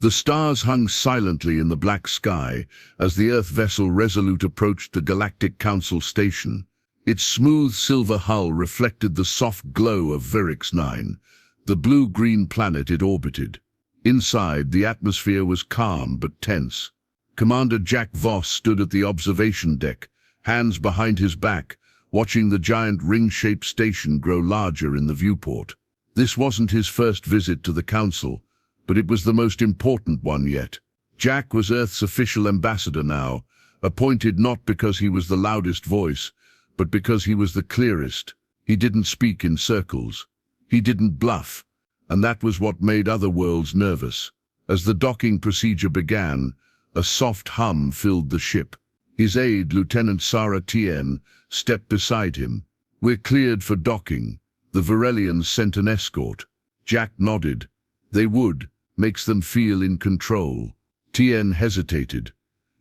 The stars hung silently in the black sky as the Earth vessel Resolute approached the Galactic Council station. Its smooth silver hull reflected the soft glow of Virix 9, the blue-green planet it orbited. Inside, the atmosphere was calm but tense. Commander Jack Voss stood at the observation deck, hands behind his back, watching the giant ring-shaped station grow larger in the viewport. This wasn't his first visit to the Council, but it was the most important one yet. Jack was Earth's official ambassador now, appointed not because he was the loudest voice, but because he was the clearest. He didn't speak in circles. He didn't bluff, and that was what made other worlds nervous. As the docking procedure began, a soft hum filled the ship. His aide, Lieutenant Sarah Tien, stepped beside him. "We're cleared for docking. The Varelians sent an escort." Jack nodded. "They would. Makes them feel in control." Tien hesitated.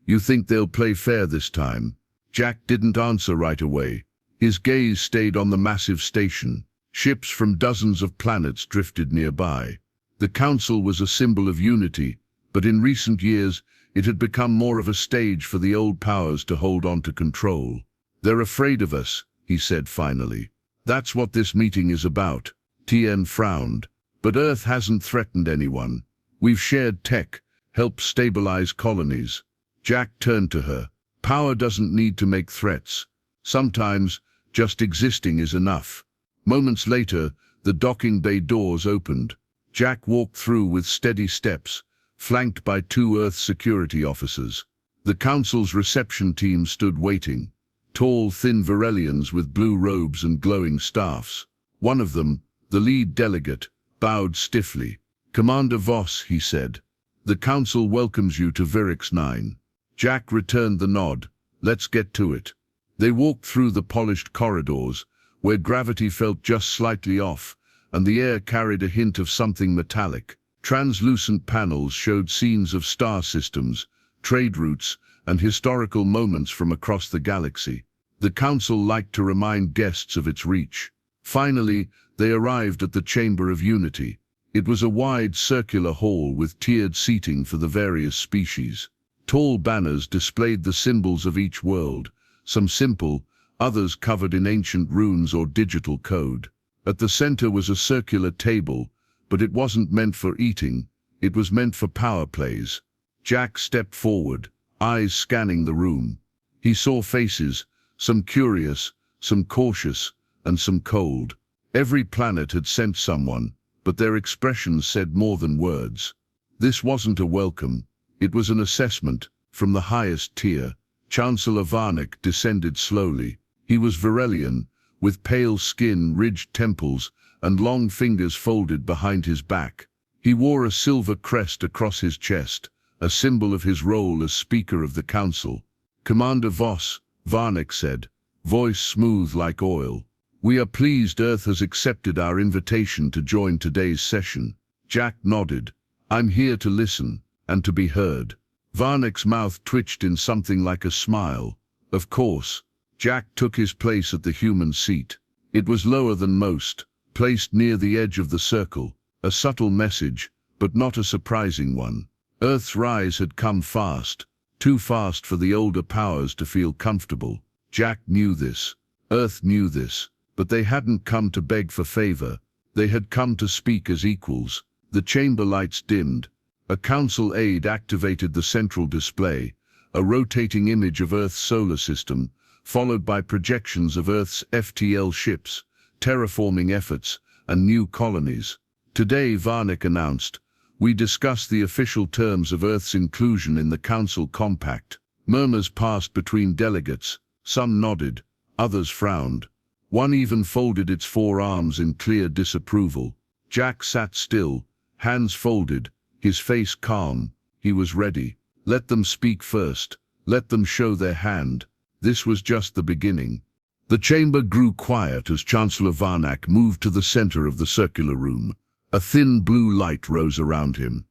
"You think they'll play fair this time?" Jack didn't answer right away. His gaze stayed on the massive station. Ships from dozens of planets drifted nearby. The Council was a symbol of unity, but in recent years it had become more of a stage for the old powers to hold on to control. "They're afraid of us," he said finally. "That's what this meeting is about." Tien frowned. "But Earth hasn't threatened anyone. We've shared tech, helped stabilize colonies." Jack turned to her. "Power doesn't need to make threats. Sometimes just existing is enough." Moments later, the docking bay doors opened. Jack walked through with steady steps, flanked by 2 Earth security officers. The Council's reception team stood waiting. Tall, thin Varelians with blue robes and glowing staffs. One of them, the lead delegate, bowed stiffly. "Commander Voss," he said, "the Council welcomes you to Virix 9. Jack returned the nod. "Let's get to it." They walked through the polished corridors, where gravity felt just slightly off, and the air carried a hint of something metallic. Translucent panels showed scenes of star systems, trade routes, and historical moments from across the galaxy. The Council liked to remind guests of its reach. Finally, they arrived at the Chamber of Unity. It was a wide circular hall with tiered seating for the various species. Tall banners displayed the symbols of each world, some simple, others covered in ancient runes or digital code. At the center was a circular table, but it wasn't meant for eating, it was meant for power plays. Jack stepped forward, eyes scanning the room. He saw faces, some curious, some cautious, and some cold. Every planet had sent someone, but their expressions said more than words. This wasn't a welcome, it was an assessment, from the highest tier. Chancellor Varnick descended slowly. He was Varelian, with pale skin, ridged temples, and long fingers folded behind his back. He wore a silver crest across his chest, a symbol of his role as Speaker of the Council. "Commander Voss," Varnick said, voice smooth like oil, "we are pleased Earth has accepted our invitation to join today's session." Jack nodded. "I'm here to listen, and to be heard." Varnick's mouth twitched in something like a smile. "Of course." Jack took his place at the human seat. It was lower than most, placed near the edge of the circle, a subtle message, but not a surprising one. Earth's rise had come fast, too fast for the older powers to feel comfortable. Jack knew this. Earth knew this, but they hadn't come to beg for favor. They had come to speak as equals. The chamber lights dimmed. A council aide activated the central display, a rotating image of Earth's solar system, followed by projections of Earth's FTL ships, terraforming efforts, and new colonies. Today, Varnick announced, we discussed the official terms of Earth's inclusion in the Council Compact. Murmurs passed between delegates. Some nodded, others frowned. One even folded its forearms in clear disapproval. Jack sat still, hands folded, his face calm. He was ready. Let them speak first. Let them show their hand. This was just the beginning. The chamber grew quiet as Chancellor Varnick moved to the center of the circular room. A thin blue light rose around him,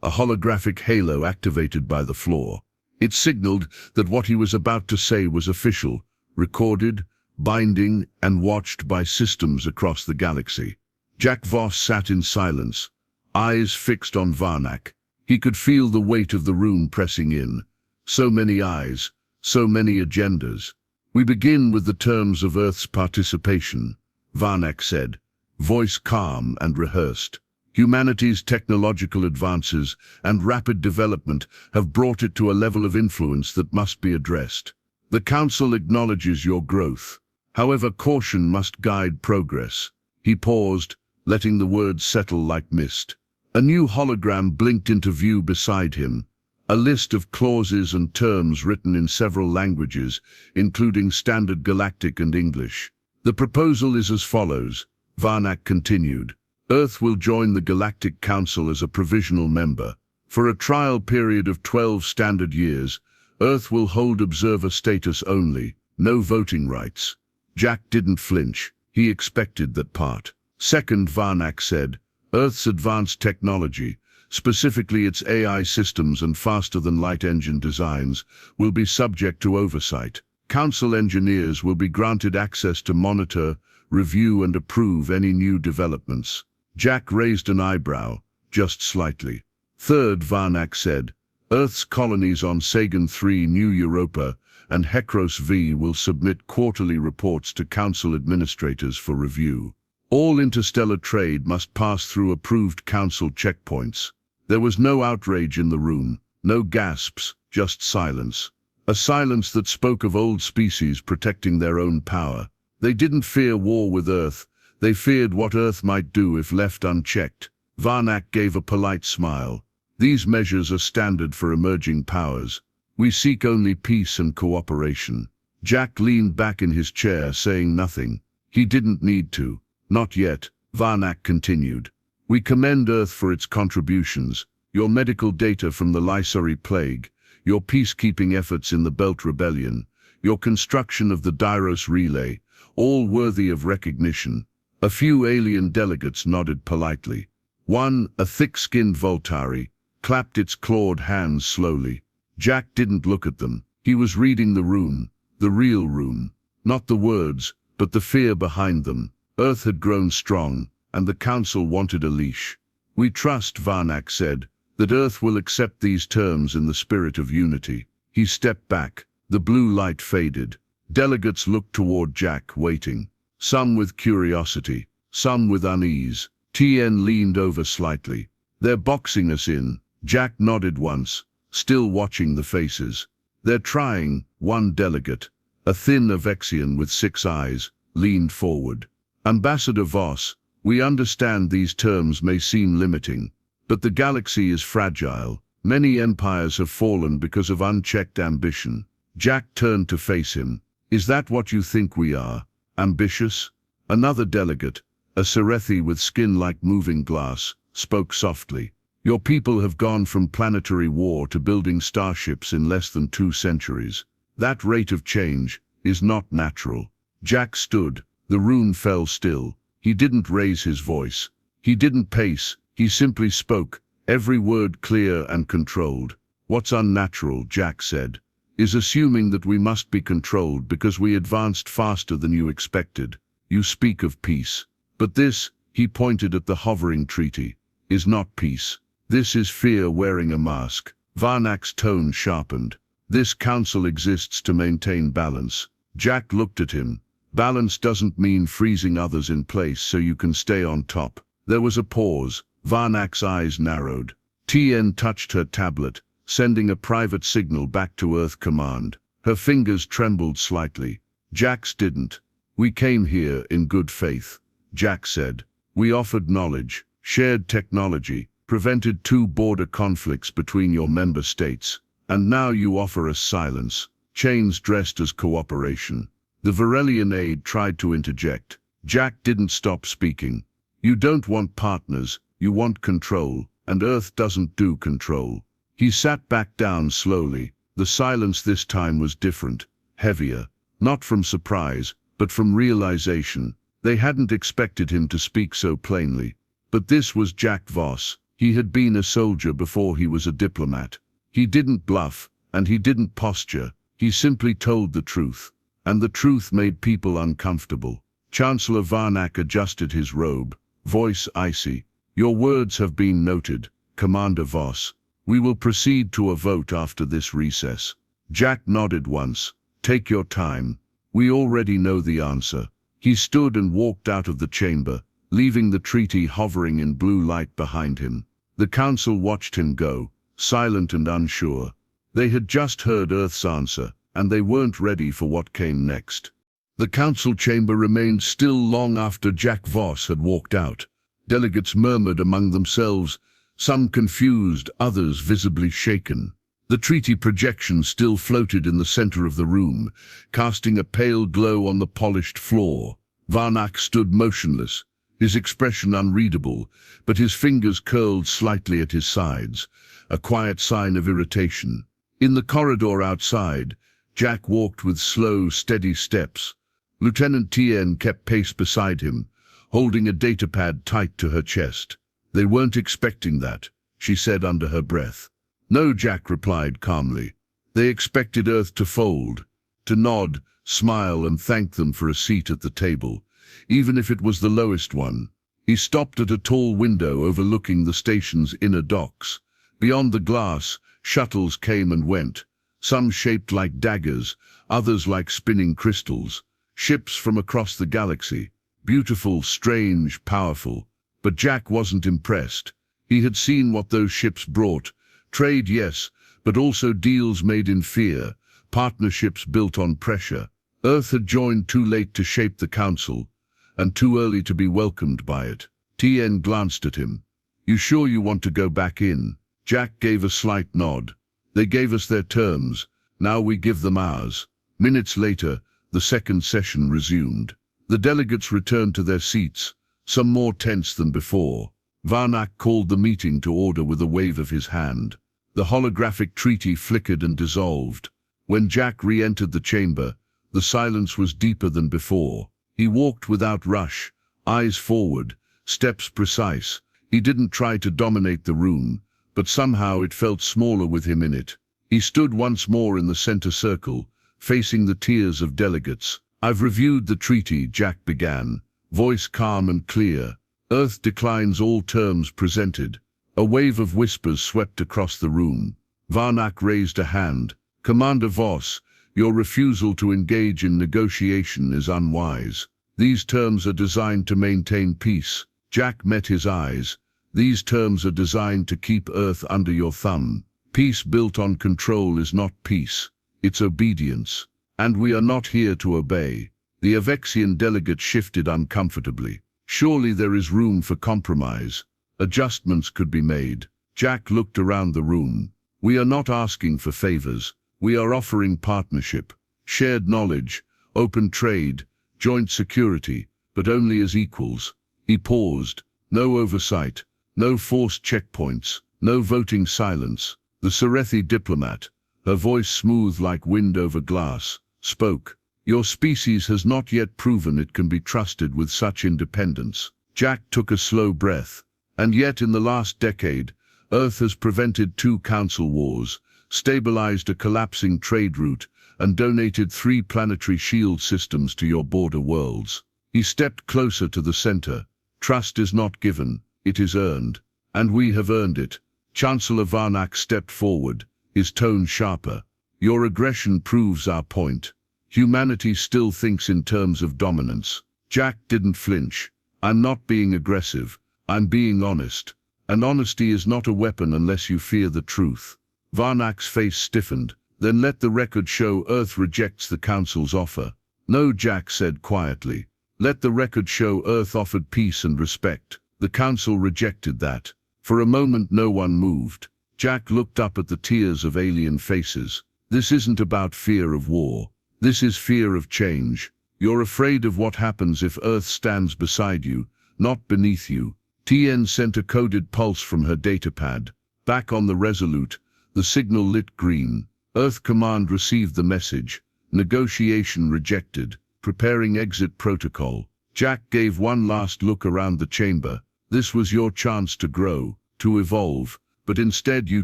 a holographic halo activated by the floor. It signaled that what he was about to say was official, recorded, binding, and watched by systems across the galaxy. Jack Voss sat in silence, eyes fixed on Varnick. He could feel the weight of the room pressing in. So many eyes, so many agendas. "We begin with the terms of Earth's participation," Varnak said, voice calm and rehearsed. "Humanity's technological advances and rapid development have brought it to a level of influence that must be addressed. The Council acknowledges your growth. However, caution must guide progress." He paused, letting the words settle like mist. A new hologram blinked into view beside him, a list of clauses and terms written in several languages, including Standard Galactic and English. "The proposal is as follows," Varnak continued. "Earth will join the Galactic Council as a provisional member. For a trial period of 12 standard years, Earth will hold observer status only, no voting rights." Jack didn't flinch. He expected that part. "Second," Varnak said, "Earth's advanced technology, specifically its AI systems and faster-than-light engine designs, will be subject to oversight. Council engineers will be granted access to monitor, review and approve any new developments." Jack raised an eyebrow, just slightly. "Third," Varnak said, "Earth's colonies on Sagan III, New Europa, and Hekros V will submit quarterly reports to Council administrators for review. All interstellar trade must pass through approved Council checkpoints." There was no outrage in the room, no gasps, just silence. A silence that spoke of old species protecting their own power. They didn't fear war with Earth, they feared what Earth might do if left unchecked. Varnak gave a polite smile. "These measures are standard for emerging powers. We seek only peace and cooperation." Jack leaned back in his chair, saying nothing. He didn't need to. "Not yet," Varnak continued. "We commend Earth for its contributions, your medical data from the Lysari Plague, your peacekeeping efforts in the Belt Rebellion, your construction of the Dyros Relay, all worthy of recognition." A few alien delegates nodded politely. One, a thick-skinned Voltari, clapped its clawed hands slowly. Jack didn't look at them. He was reading the room, the real room. Not the words, but the fear behind them. Earth had grown strong, and the Council wanted a leash. "We trust," Varnak said, "that Earth will accept these terms in the spirit of unity." He stepped back. The blue light faded. Delegates looked toward Jack, waiting. Some with curiosity, some with unease. Tien leaned over slightly. "They're boxing us in." Jack nodded once, still watching the faces. "They're trying," one delegate, a thin Avexian with 6 eyes, leaned forward. "Ambassador Voss, we understand these terms may seem limiting, but the galaxy is fragile. Many empires have fallen because of unchecked ambition." Jack turned to face him. "Is that what you think we are? Ambitious?" Another delegate, a Serethi with skin like moving glass, spoke softly. "Your people have gone from planetary war to building starships in less than 2 centuries. That rate of change is not natural." Jack stood. The room fell still. He didn't raise his voice. He didn't pace. He simply spoke, every word clear and controlled. "What's unnatural," Jack said, "is assuming that we must be controlled because we advanced faster than you expected. You speak of peace. But this," he pointed at the hovering treaty, "is not peace. This is fear wearing a mask." Varnak's tone sharpened. "This council exists to maintain balance." Jack looked at him. "Balance doesn't mean freezing others in place so you can stay on top." There was a pause. Varnak's eyes narrowed. Tien touched her tablet, sending a private signal back to Earth Command. Her fingers trembled slightly. Jack's didn't. "We came here in good faith," Jack said. "We offered knowledge, shared technology, prevented 2 border conflicts between your member states. And now you offer us silence, chains dressed as cooperation." The Varelian aide tried to interject. Jack didn't stop speaking. "You don't want partners, you want control, and Earth doesn't do control." He sat back down slowly. The silence this time was different, heavier, not from surprise, but from realization. They hadn't expected him to speak so plainly. But this was Jack Voss. He had been a soldier before he was a diplomat. He didn't bluff, and he didn't posture. He simply told the truth. And the truth made people uncomfortable. Chancellor Varnak adjusted his robe, voice icy. "Your words have been noted, Commander Voss. We will proceed to a vote after this recess. Jack nodded once. Take your time. We already know the answer. He stood and walked out of the chamber, leaving the treaty hovering in blue light behind him. The council watched him go, silent and unsure. They had just heard Earth's answer, and they weren't ready for what came next. The council chamber remained still long after Jack Voss had walked out. Delegates murmured among themselves, some confused, others visibly shaken. The treaty projection still floated in the center of the room, casting a pale glow on the polished floor. Varnak stood motionless, his expression unreadable, but his fingers curled slightly at his sides, a quiet sign of irritation. In the corridor outside, Jack walked with slow, steady steps. Lieutenant Tien kept pace beside him, holding a datapad tight to her chest. They weren't expecting that, she said under her breath. No, Jack replied calmly. They expected Earth to fold, to nod, smile, and thank them for a seat at the table, even if it was the lowest one. He stopped at a tall window overlooking the station's inner docks. Beyond the glass, shuttles came and went, some shaped like daggers, others like spinning crystals, ships from across the galaxy, beautiful, strange, powerful. But Jack wasn't impressed. He had seen what those ships brought. Trade, yes, but also deals made in fear, partnerships built on pressure. Earth had joined too late to shape the council, and too early to be welcomed by it. Tien glanced at him. You sure you want to go back in? Jack gave a slight nod. They gave us their terms, now we give them ours. Minutes later, the second session resumed. The delegates returned to their seats, some more tense than before. Varnak called the meeting to order with a wave of his hand. The holographic treaty flickered and dissolved. When Jack re-entered the chamber, the silence was deeper than before. He walked without rush, eyes forward, steps precise. He didn't try to dominate the room, but somehow it felt smaller with him in it. He stood once more in the center circle, facing the tiers of delegates. I've reviewed the treaty, Jack began, voice calm and clear. Earth declines all terms presented. A wave of whispers swept across the room. Varnak raised a hand. Commander Voss, your refusal to engage in negotiation is unwise. These terms are designed to maintain peace. Jack met his eyes. These terms are designed to keep Earth under your thumb. Peace built on control is not peace. It's obedience. And we are not here to obey. The Avexian delegate shifted uncomfortably. Surely there is room for compromise. Adjustments could be made. Jack looked around the room. We are not asking for favors. We are offering partnership, shared knowledge, open trade, joint security, but only as equals. He paused. No oversight, no forced checkpoints, no voting silence. The Serethi diplomat, her voice smooth like wind over glass, spoke. Your species has not yet proven it can be trusted with such independence. Jack took a slow breath. And yet in the last decade, Earth has prevented 2 council wars, stabilized a collapsing trade route, and donated 3 planetary shield systems to your border worlds. He stepped closer to the center. Trust is not given, it is earned. And we have earned it. Chancellor Varnak stepped forward, his tone sharper. Your aggression proves our point. Humanity still thinks in terms of dominance. Jack didn't flinch. I'm not being aggressive. I'm being honest. And honesty is not a weapon unless you fear the truth. Varnak's face stiffened. Then let the record show Earth rejects the Council's offer. No, Jack said quietly. Let the record show Earth offered peace and respect. The Council rejected that. For a moment no one moved. Jack looked up at the tiers of alien faces. This isn't about fear of war. This is fear of change. You're afraid of what happens if Earth stands beside you, not beneath you. Tien sent a coded pulse from her datapad. Back on the Resolute, the signal lit green. Earth Command received the message. Negotiation rejected. Preparing exit protocol. Jack gave one last look around the chamber. This was your chance to grow, to evolve, but instead you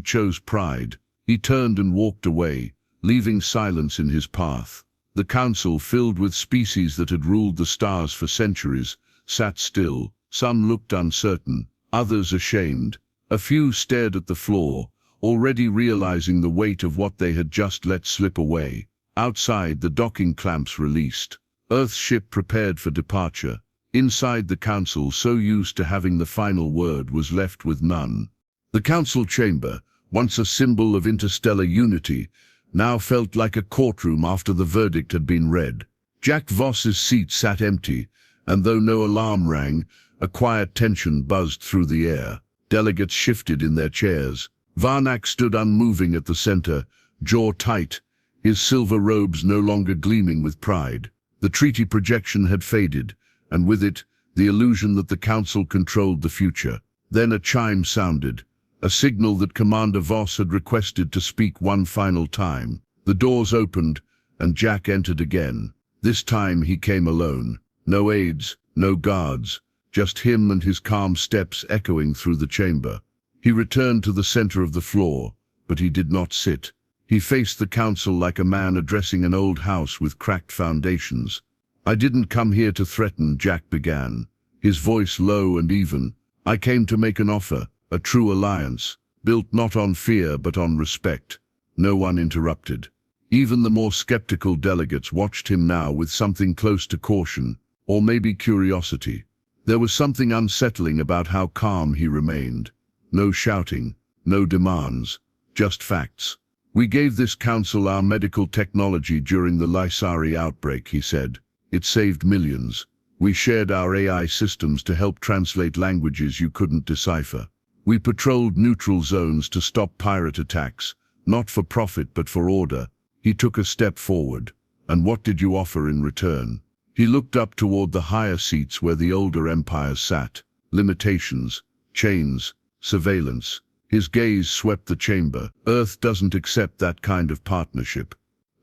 chose pride. He turned and walked away, leaving silence in his path. The council, filled with species that had ruled the stars for centuries, sat still. Some looked uncertain, others ashamed. A few stared at the floor, already realizing the weight of what they had just let slip away. Outside, the docking clamps released. Earth's ship prepared for departure. Inside, the council, so used to having the final word, was left with none. The council chamber, once a symbol of interstellar unity, now felt like a courtroom after the verdict had been read. Jack Voss's seat sat empty, and though no alarm rang, a quiet tension buzzed through the air. Delegates shifted in their chairs. Varnak stood unmoving at the center, jaw tight, his silver robes no longer gleaming with pride. The treaty projection had faded, and with it, the illusion that the council controlled the future. Then a chime sounded, a signal that Commander Voss had requested to speak one final time. The doors opened, and Jack entered again. This time he came alone. No aides, no guards, just him and his calm steps echoing through the chamber. He returned to the center of the floor, but he did not sit. He faced the council like a man addressing an old house with cracked foundations. "I didn't come here to threaten," Jack began, his voice low and even. "I came to make an offer, a true alliance, built not on fear but on respect." No one interrupted. Even the more skeptical delegates watched him now with something close to caution, or maybe curiosity. There was something unsettling about how calm he remained. No shouting, no demands, just facts. "We gave this council our medical technology during the Lysari outbreak," he said. "It saved millions. We shared our AI systems to help translate languages you couldn't decipher. We patrolled neutral zones to stop pirate attacks, not for profit but for order." He took a step forward. "And what did you offer in return?" He looked up toward the higher seats where the older empires sat. Limitations, chains, surveillance. His gaze swept the chamber. "Earth doesn't accept that kind of partnership."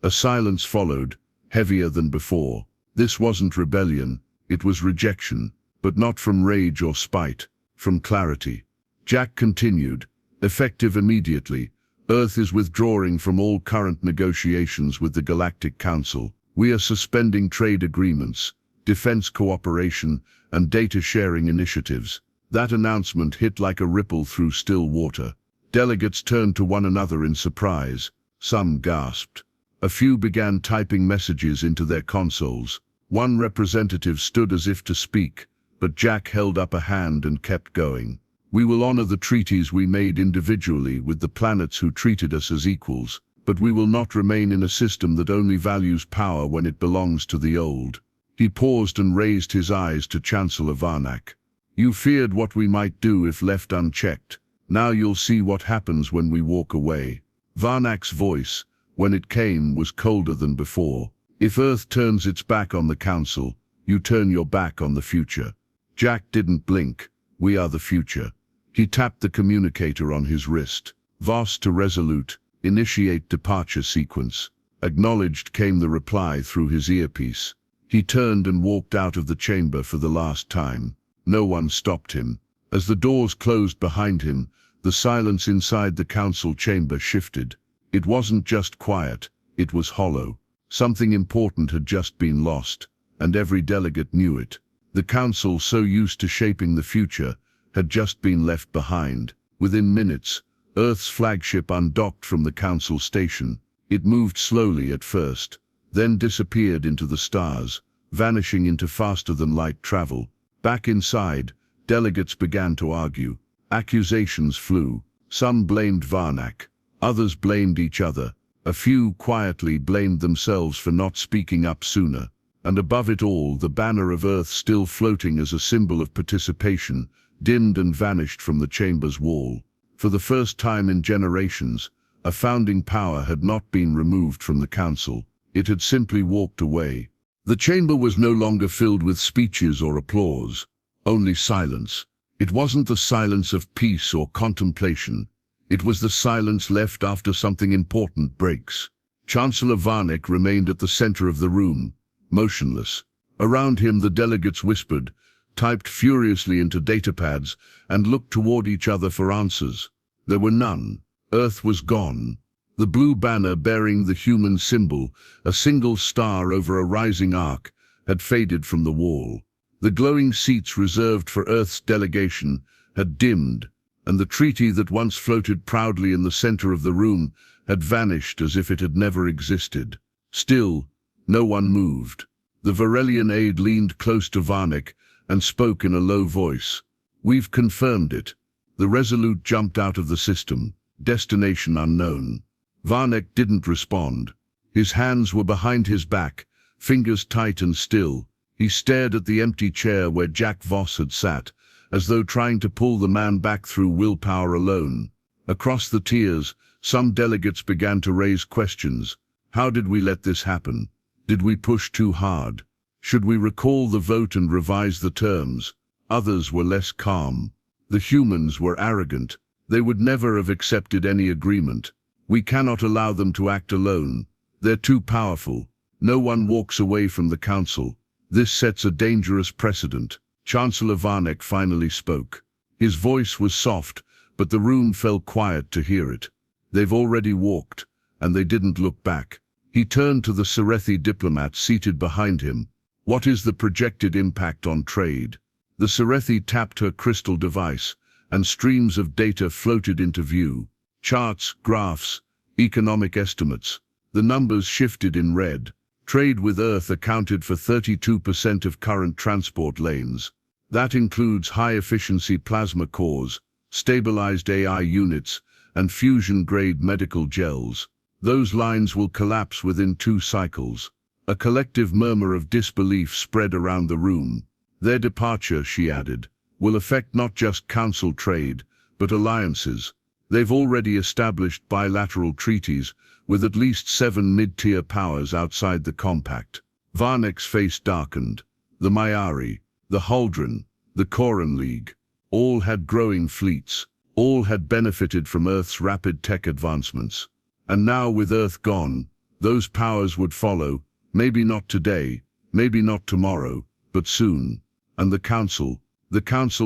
A silence followed, heavier than before. This wasn't rebellion, it was rejection, but not from rage or spite, from clarity. Jack continued, "Effective immediately. Earth is withdrawing from all current negotiations with the Galactic Council. We are suspending trade agreements, defense cooperation, and data-sharing initiatives." That announcement hit like a ripple through still water. Delegates turned to one another in surprise. Some gasped. A few began typing messages into their consoles. One representative stood as if to speak, but Jack held up a hand and kept going. "We will honor the treaties we made individually with the planets who treated us as equals, but we will not remain in a system that only values power when it belongs to the old." He paused and raised his eyes to Chancellor Varnak. "You feared what we might do if left unchecked. Now you'll see what happens when we walk away." Varnak's voice, when it came, was colder than before. "If Earth turns its back on the Council, you turn your back on the future." Jack didn't blink. "We are the future." He tapped the communicator on his wrist. "Voss to Resolute, initiate departure sequence." Acknowledged came the reply through his earpiece. He turned and walked out of the chamber for the last time. No one stopped him. As the doors closed behind him, the silence inside the council chamber shifted. It wasn't just quiet, it was hollow. Something important had just been lost, and every delegate knew it. The council, so used to shaping the future, had just been left behind. Within minutes, Earth's flagship undocked from the council station. It moved slowly at first, then disappeared into the stars, vanishing into faster-than-light travel. Back inside, delegates began to argue. Accusations flew. Some blamed Varnak. Others blamed each other. A few quietly blamed themselves for not speaking up sooner. And above it all, the banner of Earth still floating as a symbol of participation, dimmed and vanished from the chamber's wall. For the first time in generations, a founding power had not been removed from the council. It had simply walked away. The chamber was no longer filled with speeches or applause, only silence. It wasn't the silence of peace or contemplation. It was the silence left after something important breaks. Chancellor Varnak remained at the center of the room, motionless. Around him the delegates whispered, typed furiously into datapads, and looked toward each other for answers. There were none. Earth was gone. The blue banner bearing the human symbol, a single star over a rising arc, had faded from the wall. The glowing seats reserved for Earth's delegation had dimmed, and the treaty that once floated proudly in the center of the room had vanished as if it had never existed. Still, no one moved. The Varelian aide leaned close to Varnick and spoke in a low voice. "We've confirmed it. The Resolute jumped out of the system. Destination unknown." Varnick didn't respond. His hands were behind his back, fingers tight and still. He stared at the empty chair where Jack Voss had sat, as though trying to pull the man back through willpower alone. Across the tiers, some delegates began to raise questions. How did we let this happen? Did we push too hard? Should we recall the vote and revise the terms? Others were less calm. The humans were arrogant. They would never have accepted any agreement. We cannot allow them to act alone. They're too powerful. No one walks away from the council. This sets a dangerous precedent. Chancellor Varnick finally spoke. His voice was soft, but the room fell quiet to hear it. They've already walked, and they didn't look back. He turned to the Serethi diplomat seated behind him. What is the projected impact on trade? The Serethi tapped her crystal device, and streams of data floated into view. Charts, graphs, economic estimates. The numbers shifted in red. Trade with Earth accounted for 32% of current transport lanes. That includes high-efficiency plasma cores, stabilized AI units, and fusion-grade medical gels. Those lines will collapse within 2 cycles. A collective murmur of disbelief spread around the room. Their departure, she added, will affect not just council trade, but alliances. They've already established bilateral treaties with at least 7 mid-tier powers outside the compact. Varnick's face darkened. The Mayari, the Huldran, the Koran League, all had growing fleets. All had benefited from Earth's rapid tech advancements. And now, with Earth gone, those powers would follow, maybe not today, maybe not tomorrow, but soon. And the Council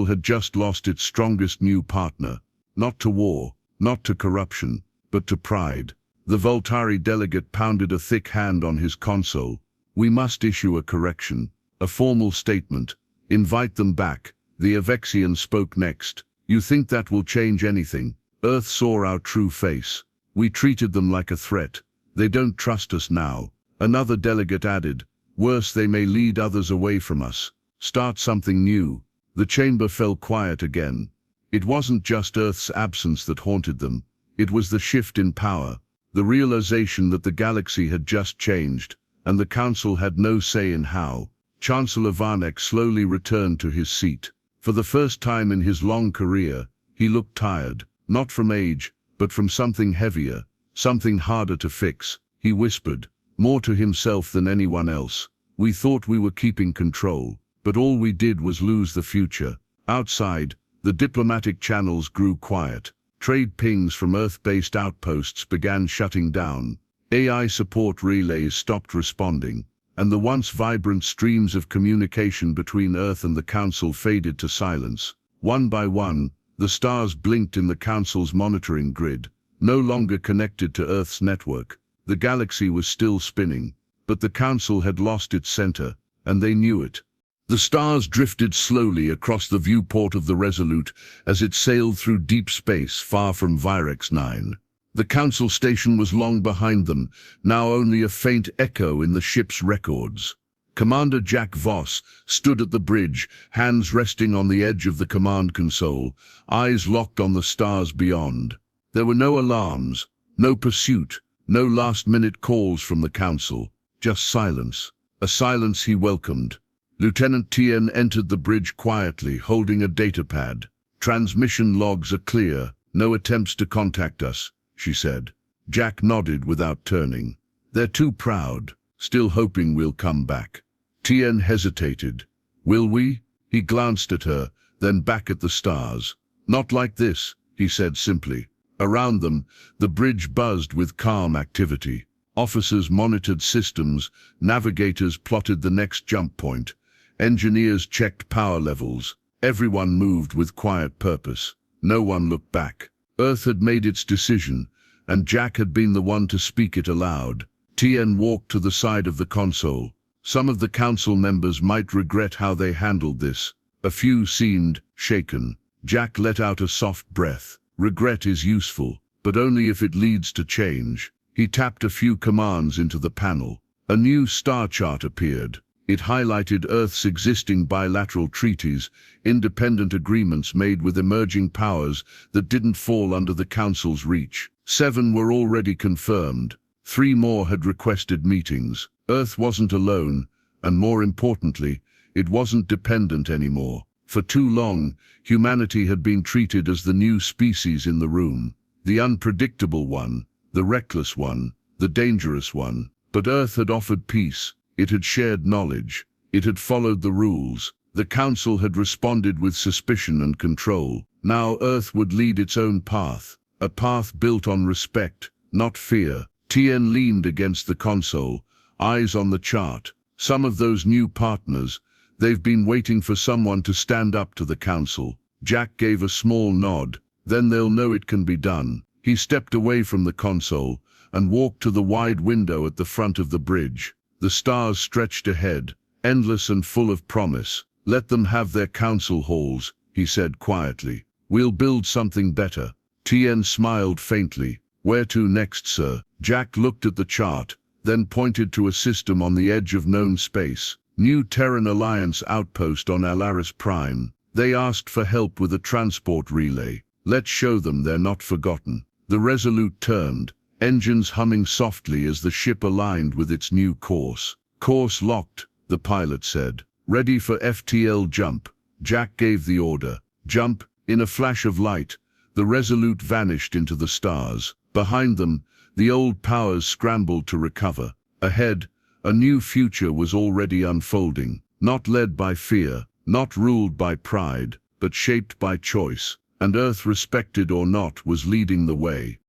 had just lost its strongest new partner. Not to war, not to corruption, but to pride. The Voltari delegate pounded a thick hand on his console. "We must issue a correction, a formal statement. Invite them back." The Avexian spoke next. "You think that will change anything? Earth saw our true face. We treated them like a threat. They don't trust us now." Another delegate added, "Worse, they may lead others away from us. Start something new." The chamber fell quiet again. It wasn't just Earth's absence that haunted them. It was the shift in power. The realization that the galaxy had just changed, and the Council had no say in how. Chancellor Varnick slowly returned to his seat. For the first time in his long career, he looked tired, not from age, but from something heavier, something harder to fix. He whispered, more to himself than anyone else, "We thought we were keeping control, but all we did was lose the future." Outside, the diplomatic channels grew quiet. Trade pings from Earth-based outposts began shutting down. AI support relays stopped responding, and the once vibrant streams of communication between Earth and the Council faded to silence. One by one, the stars blinked in the Council's monitoring grid, no longer connected to Earth's network. The galaxy was still spinning, but the Council had lost its center, and they knew it. The stars drifted slowly across the viewport of the Resolute as it sailed through deep space far from Virex 9. The Council station was long behind them, now only a faint echo in the ship's records. Commander Jack Voss stood at the bridge, hands resting on the edge of the command console, eyes locked on the stars beyond. There were no alarms, no pursuit, no last-minute calls from the Council, just silence. A silence he welcomed. Lieutenant Tien entered the bridge quietly, holding a datapad. "Transmission logs are clear. No attempts to contact us," she said. Jack nodded without turning. "They're too proud, still hoping we'll come back." Tien hesitated. "Will we?" He glanced at her, then back at the stars. "Not like this," he said simply. Around them, the bridge buzzed with calm activity. Officers monitored systems, navigators plotted the next jump point. Engineers checked power levels. Everyone moved with quiet purpose. No one looked back. Earth had made its decision, and Jack had been the one to speak it aloud. Tien walked to the side of the console. Some of the Council members might regret how they handled this. A few seemed shaken. Jack let out a soft breath. Regret is useful, but only if it leads to change. He tapped a few commands into the panel. A new star chart appeared. It highlighted Earth's existing bilateral treaties, independent agreements made with emerging powers that didn't fall under the Council's reach. 7 were already confirmed. 3 more had requested meetings. Earth wasn't alone, and more importantly, it wasn't dependent anymore. For too long, humanity had been treated as the new species in the room. The unpredictable one, the reckless one, the dangerous one. But Earth had offered peace. It had shared knowledge. It had followed the rules. The Council had responded with suspicion and control. Now Earth would lead its own path, a path built on respect, not fear. Tien leaned against the console, eyes on the chart. Some of those new partners, they've been waiting for someone to stand up to the Council. Jack gave a small nod. Then they'll know it can be done. He stepped away from the console and walked to the wide window at the front of the bridge. The stars stretched ahead, endless and full of promise. Let them have their council halls, he said quietly. We'll build something better. Tien smiled faintly. Where to next, sir? Jack looked at the chart, then pointed to a system on the edge of known space. New Terran Alliance outpost on Alaris Prime. They asked for help with a transport relay. Let's show them they're not forgotten. The Resolute turned, engines humming softly as the ship aligned with its new course. Course locked, the pilot said. Ready for FTL jump. Jack gave the order. Jump. In a flash of light, the Resolute vanished into the stars. Behind them, the old powers scrambled to recover. Ahead, a new future was already unfolding, not led by fear, not ruled by pride, but shaped by choice. And Earth, respected or not, was leading the way.